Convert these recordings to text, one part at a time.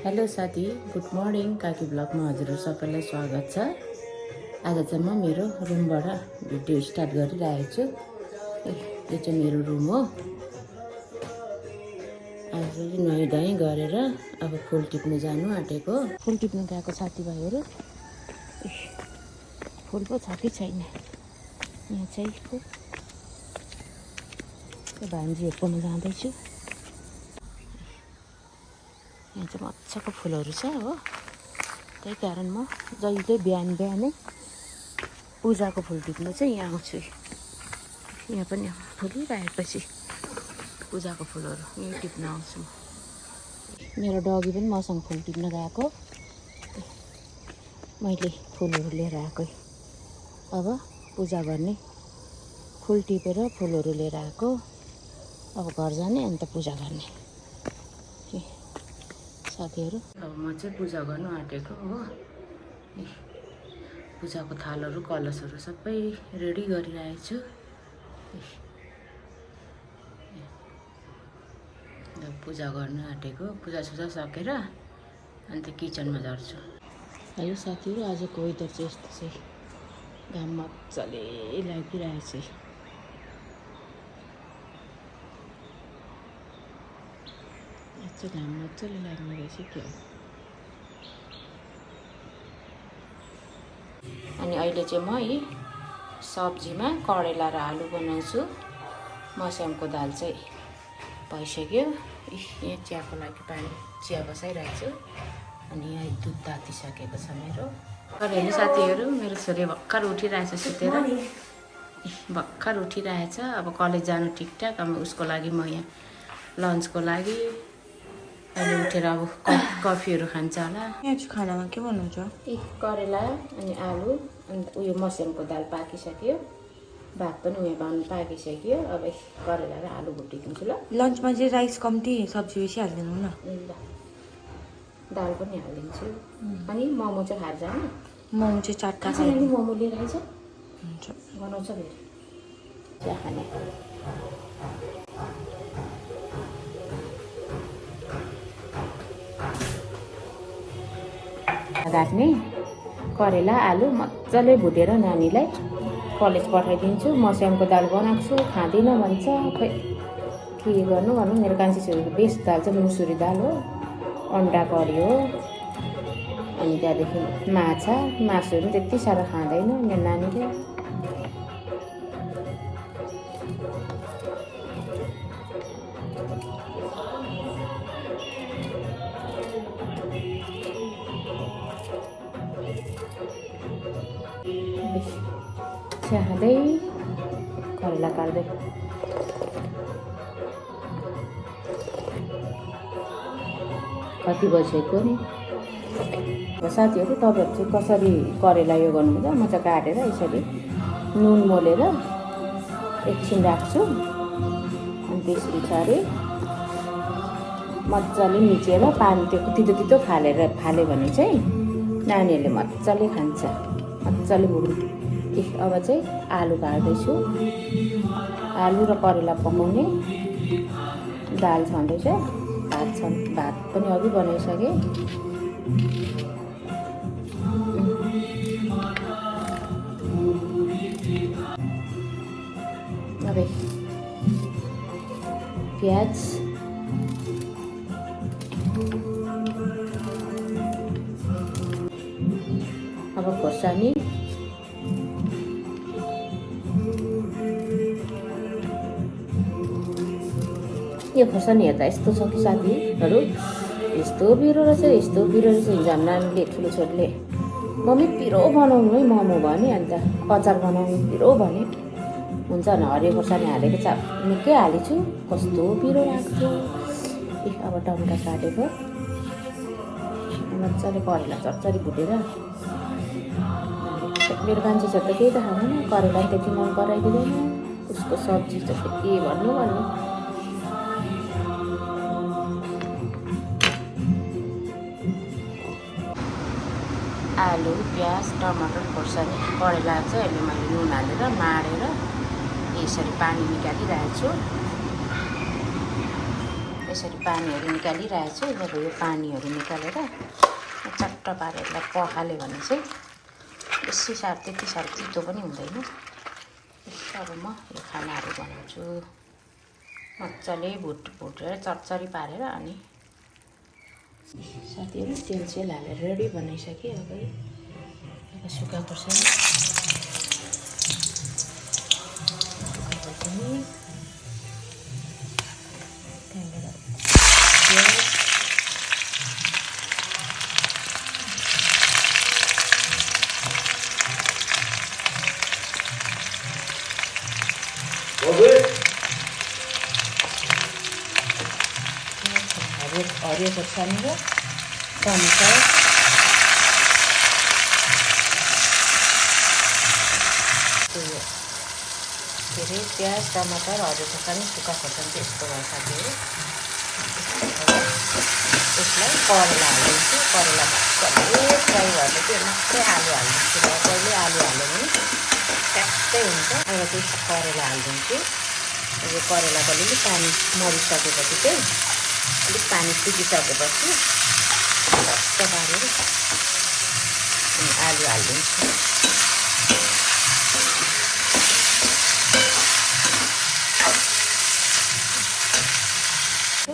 Hello साथी, good morning. काकी ब्लगमा हजुर सबैलाई स्वागत छ। आज चाहिँ म मेरो रुमबाट भिडियो स्टार्ट गरिरहेको छु। यो चाहिँ मेरो रुम हो। आज चाहिँ नुहाइधुवाइ गरेर अब फुल टिप्नु जानु आँटेको। फुल टिप्नु गएको साथीभाइहरू, फुल पो छ कि छैन यहाँ चाहिँ फुल। भान्जीहरूकोमा जाँदैछु। यहाँ चाहिँ मजाको फुलहरू छ हो। त्यही कारण म जहिले बिहानै पूजाको फुल टिप्नु चाहिँ यहाँ आउँछु। यहाँ पनि फुलिरहेपछि पूजाको फुलहरू यहीँ टिप्न आउँछु। मेरो डगी पनि मसँग फुल टिप्न गएको। मैले फुलहरू लिएर आएको। अब पूजा गर्ने, फुल टिपेर फुलहरू लिएर आएको। अब घर जाने अन्त पूजा गर्ने साथीहरू। अब म चाहिँ पूजा गर्नु आँटेको हो। पूजाको थालहरू कलशहरू सबै रेडी गरिरहेको छु। पूजा गर्नु आँटेको, पूजासुजा सकेर अन्त किचनमा झर्छु। है साथीहरू, आजको वेदर चाहिँ यस्तो चाहिँ घाम मजाले लागिरहेछ। घाम मजाले लाग्ने रहेछ क्या। अनि अहिले चाहिँ म है सब्जीमा करेला र आलु बनाउँछु। मस्यामको दाल चाहिँ भइसक्यो। यहाँ चियाको लागि पानी चिया बसाइरहेको छु। अनि यहाँ दुध तातिसकेको छ मेरो। हेर्नु साथीहरू, मेरो छोरी भर्खर उठिरहेछ सुतेर। भर्खर उठिरहेछ। अब कलेज जानु ठिकठाक। अब उसको लागि म यहाँ लन्चको लागि अहिले उठेर अब कफीहरू खान्छ होला। यहाँ चाहिँ खानामा के बनाउँछ? करेला अनि आलु अनि उयो मस्यामको दाल पाकिसक्यो। भात पनि उयो बाउनु पाकिसक्यो। अब करेला र आलु भुटिदिन्छु ल। लन्चमा चाहिँ राइस कम्ती, सब्जी बेसी हालिदिनु न। ल, दाल पनि हालिदिन्छु। अनि मोमो चाहिँ खाएर जानु। मोमो चाहिँ चाटका खाने मोमो लिएर आइज। हुन्छ, बनाउँछ फेरि चिया खाने। राख्ने करेला आलु मजाले भुटेर नानीलाई कलेज पठाइदिन्छु। मस्यामको दाल बनाएको छु, खाँदिनँ भन्छ। खै के गर्नु भन्नु। मेरो कान्छी छोरीको बेस्ट दाल चाहिँ मुसुरी दाल हो, अन्डा करी हो। अनि त्यहाँदेखि मासुहरू पनि त्यति साह्रो खाँदैन मेरो नानीले। चिया खाँदै करेला काट्दै। कति बजेको नि साथीहरू। तपाईँहरू चाहिँ कसरी करेला यो गर्नुहुन्छ? म चाहिँ काटेर यसरी नुन मोलेर एकछिन राख्छु। अनि त्यस पछाडि मजाले मिचेर पानी त्यो तितो फाल्यो भने चाहिँ नानीहरूले मजाले खान्छ। मजाले भुट्नु। अब चाहिँ आलु काट्दैछु। आलु र करेला पकाउने। दाल छँदैछ, भात पनि अघि बनाइसकेँ। अब प्याज, अब खोर्सानी, यो खोर्सानी हेर्दा यस्तो छ कि साथीहरू, यस्तो पिरो रहेछ, यस्तो पिरो रहेछ। हिजो नानीले ठुलो छोरीले मम्मी पिरो बनाउनु है मोमो भने, अन्त अचार बनाउनु पिरो भने। हुन्छ भने हरियो खोर्सानी हालेको चाहिँ निकै हालेछु। कस्तो पिरो लाग्थ्यो। अब टमाटर काटेको मजाले करेला चरचरी भुटेर। मेरो कान्छी छोरी त केही त खाँदैन, करेला पनि त्यति मन पराइदिँदैन। उसको सब्जी त के भन्नु। आलु, प्याज, टमाटर, खोर्सानी, करेला चाहिँ अहिले मैले नुन हालेर माडेर यसरी पानी निकालिरहेको छु। यसरी पानीहरू निकालिरहेको छु। अब यो पानीहरू निकालेर चट्ट पारेर यसलाई पखाल्यो भने चाहिँ बेसी साह्रो त्यति साह्रो तितो पनि हुँदैन। अब म यो खानाहरू बनाउँछु मजाले भुटेर चरचरी पारेर। अनि साथीहरू तेल सेल हालेर रेडी बनाइसकेँ। अब सुक्खा खोर्सानी त्यहाँबाट प्याज हरियो खोर्सानी र टमाटर के अरे प्याज टमाटर हरियो खोर्सानी सुक्खा खोर्सानी चाहिँ यस्तो भयो साथीहरू। यसलाई करेला हालिदिन्छु। करेला मजाले फ्राई भएर चाहिँ मात्रै आलु हालिदिन्छु। पहिले आलु हाल्यो भने ट्याक्कै हुन्छ। अब चाहिँ करेला हालिदिन्छु। यो करेलाको अलिअलि पानी मरिसकेपछि चाहिँ अलिक पानी सुकिसकेपछि टक्क पारेर अनि आलु हालिदिन्छु।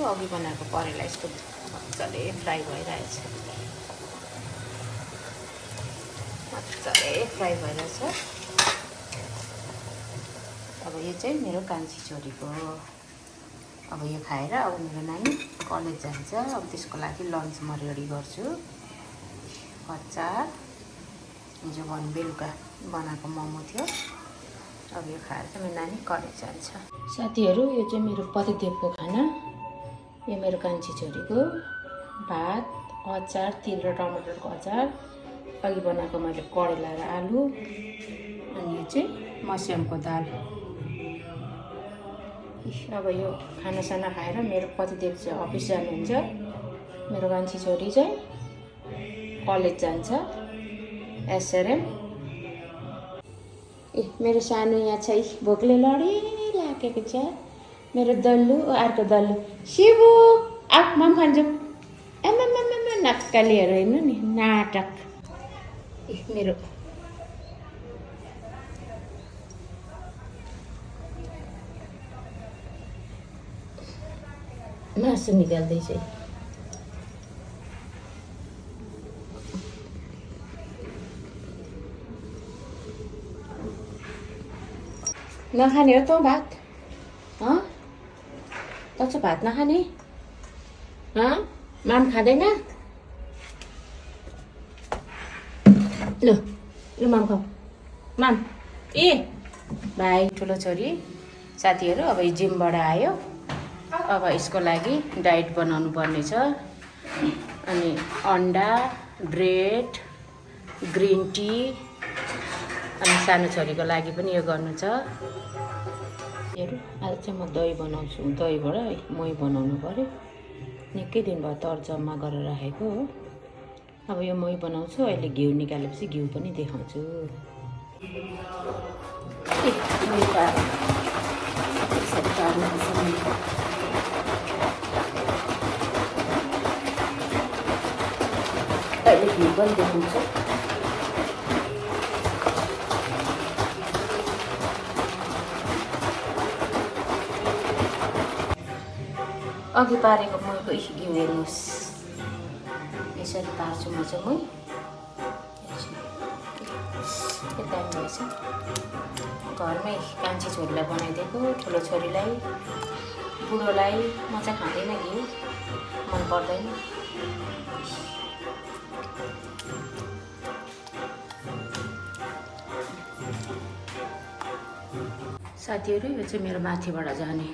अघि बनाएको करेला यस्तो मजाले फ्राई भइरहेछ। मजाले फ्राई भइरहेछ। अब यो चाहिँ मेरो कान्छी छोरीको हो। अब यो खाएर अब मेरो नानी कलेज जान्छ। अब त्यसको लागि लन्च म रेडी गर्छु। अचार हिजो बेलुका बनाएको मोमो थियो। अब यो खाएर चाहिँ मेरो नानी कलेज जान्छ। साथीहरू यो चाहिँ मेरो पतिदेवको खाना। यो मेरो कान्छी छोरीको भात अचार तिल र टमाटरको अचार। अघि बनाएको मैले करेला र आलु। अनि यो चाहिँ मस्यामको दाल। अब यो खानासाना खाएर मेरो पतिदेव चाहिँ अफिस जानुहुन्छ। मेरो कान्छी छोरी चाहिँ कलेज जान्छ एसआरएम। मेरो सानो यहाँ छ भोकले लडिराखेको छ। मेरो दल्लु अर्को दल्लु शिवु आफ मम खान्छु। आमा नक्कलीहरू हेर्नु नि नाटक। मेरो मासु निकाल्दैछ। नखाने हो त भात? त चाहिँ भात नखाने? माम खाँदैन? ल माम खाऊ। माम भाइ ठुलो छोरी साथीहरू अब जिमबाट आयो। अब यसको लागि डाइट बनाउनु पर्ने छ। अनि अन्डा ब्रेड ग्रिन टी अनि सानो छोरीको लागि पनि यो गर्नु छ। हेरौँ आज चाहिँ म दही बनाउँछु। दहीबाट मही बनाउनु पऱ्यो। निकै दिन भयो तर जम्मा गरेर राखेको हो। अब यो मही बनाउँछु। अहिले घिउ निकालेपछि घिउ पनि देखाउँछु। अहिले घिउ पनि देखाउँछु। अघि पारेको महीको घिउ हेर्नुहोस्। यसरी पार्छु म चाहिँ मही। के टाइम रहेछ। घरमै कान्छी छोरीलाई बनाइदिएको। ठुलो छोरीलाई बुढोलाई। म चाहिँ खाँदैन घिउ मन पर्दैन। साथीहरू यो चाहिँ मेरो माथिबाट जाने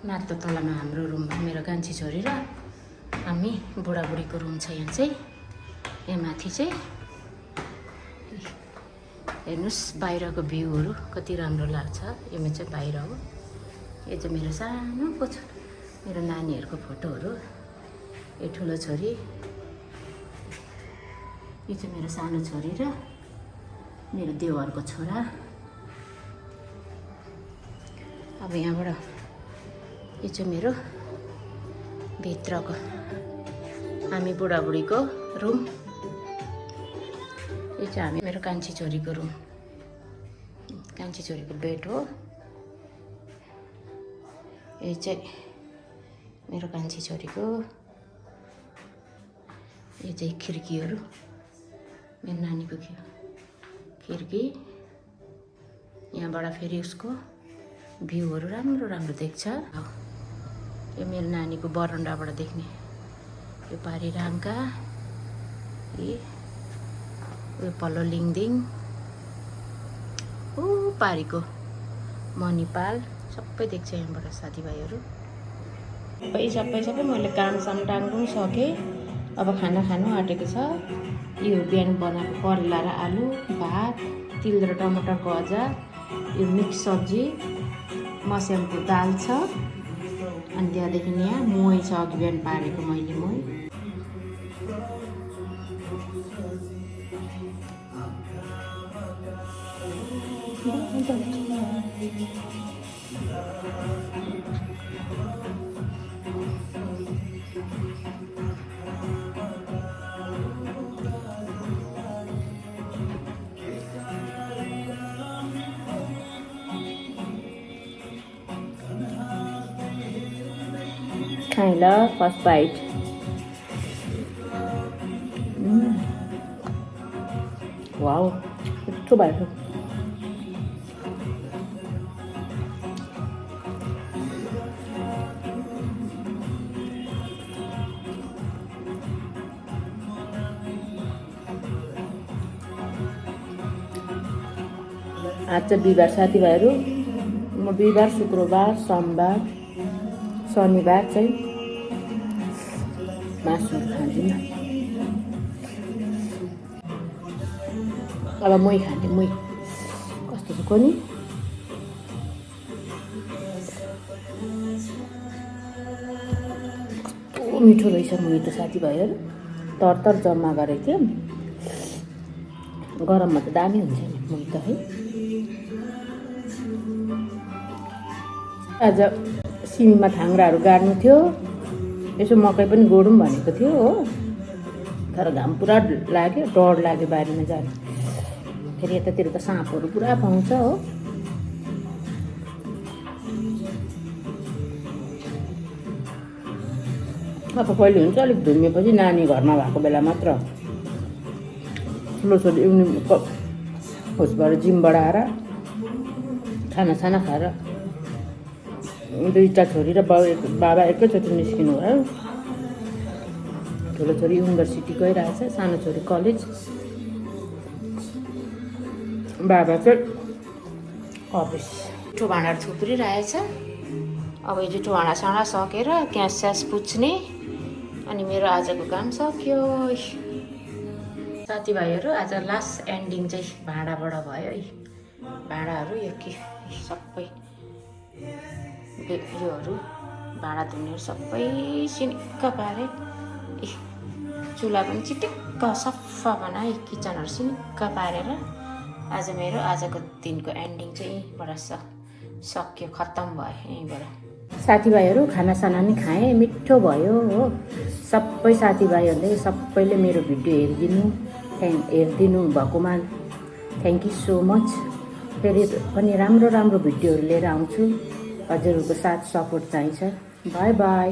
माथिल्लो तलामा हाम्रो रुम। मेरो कान्छी छोरी र हामी बुढाबुढीको रुम छ। यहाँ चाहिँ यहाँ माथि चाहिँ हेर्नुहोस् बाहिरको भ्यूहरू कति राम्रो लाग्छ। यो चाहिँ बाहिर हो। यो चाहिँ मेरो सानो पोछो मेरो नानीहरूको फोटोहरू। यो ठुलो छोरी। यो चाहिँ मेरो सानो छोरी र मेरो देवरको छोरा। अब यहाँबाट यो चाहिँ मेरो भित्रको हामी बुढाबुढीको रुम। यो चाहिँ हामी मेरो कान्छी छोरीको रुम, कान्छी छोरीको बेड हो। यो चाहिँ मेरो कान्छी छोरीको, यो चाहिँ खिड्कीहरू, मेरो नानीको खिड्की। यहाँबाट फेरि उसको भ्यूहरू राम्रो राम्रो देख्छ। यो मेरो नानीको बरन्डाबाट देख्ने यो पारी राङ्का, यो पल्लो लिङदिङ, ऊ पारीको मणिपाल सबै देख्छ यहाँबाट साथीभाइहरू। सबै मैले कामसाम टाङ्नु सकेँ। अब खाना खानु आँटेको छ। यो बिहान बनाएको करेला र आलु, भात, तिल र टमाटरको अचार, यो मिक्स सब्जी, मस्यामको दाल छ। अनि त्यहाँदेखि यहाँ मोही छ, अघि बिहान पारेको मैले मोही। खाएँ ल फर्स्ट बाइट। वाउ, यस्तो भएको आज चाहिँ बिहिबार साथीभाइहरू। म बिहिबार, शुक्रबार, सोमबार, शनिबार चाहिँ मासुहरू खाँदिनँ। अब मोही खाने, मोही कस्तो छ कोनी। कस्तो मिठो रहेछ मोही त साथीभाइहरू। तर जम्मा गरेको थियो। गरममा त दामी हुन्छ नि मोही त है। आज सिमीमा थाङ्राहरू गाड्नु थियो। यसो मकै पनि गोडौँ भनेको थियो हो, तर घाम पुरा लाग्यो, डर लाग्यो बारीमा जानु। फेरि यतातिर त साँपहरू पुरा पाउँछ हो। अब कहिले हुन्छ अलिक धुमेपछि, नानी घरमा भएको बेला मात्र। ठुलो छोरी इभिनिङ होसबाट जिमबाट आएर खानासाना खाएर, दुईवटा छोरी र बाबा एकैचोटि निस्किनु भयो। ठुलो छोरी युनिभर्सिटी गइरहेछ, सानो छोरी कलेज। बाबा चाहिँ अफिस। जुठो भाँडाहरू थुप्रिरहेछ। अब यो जुठो भाँडासाँडा सकेर ग्यास स्यास पुछ्ने, अनि मेरो आजको काम सक्यो। साथीभाइहरू आज लास्ट एन्डिङ चाहिँ भाँडाबाट भयो है। भाँडाहरू यो के सबै योहरू भाँडा धुनेहरू सबै सिनिक्क पारे। चुल्हा पनि चिटिक्क सफा बनाएँ, किचनहरू सिनिक्क पारेर आज मेरो आजको दिनको एन्डिङ चाहिँ यहीँबाट सक्यो, खत्तम भयो यहीँबाट। साथीभाइहरू खानासाना नि खाएँ, मिठो भयो हो। सबै साथीभाइहरूले सबैले मेरो भिडियो हेरिदिनु भएकोमा थ्याङ्क यू सो मच। फेरि पनि राम्रो राम्रो भिडियोहरू लिएर आउँछु। हजुरहरूको साथ सपोर्ट चाहिन्छ। By by.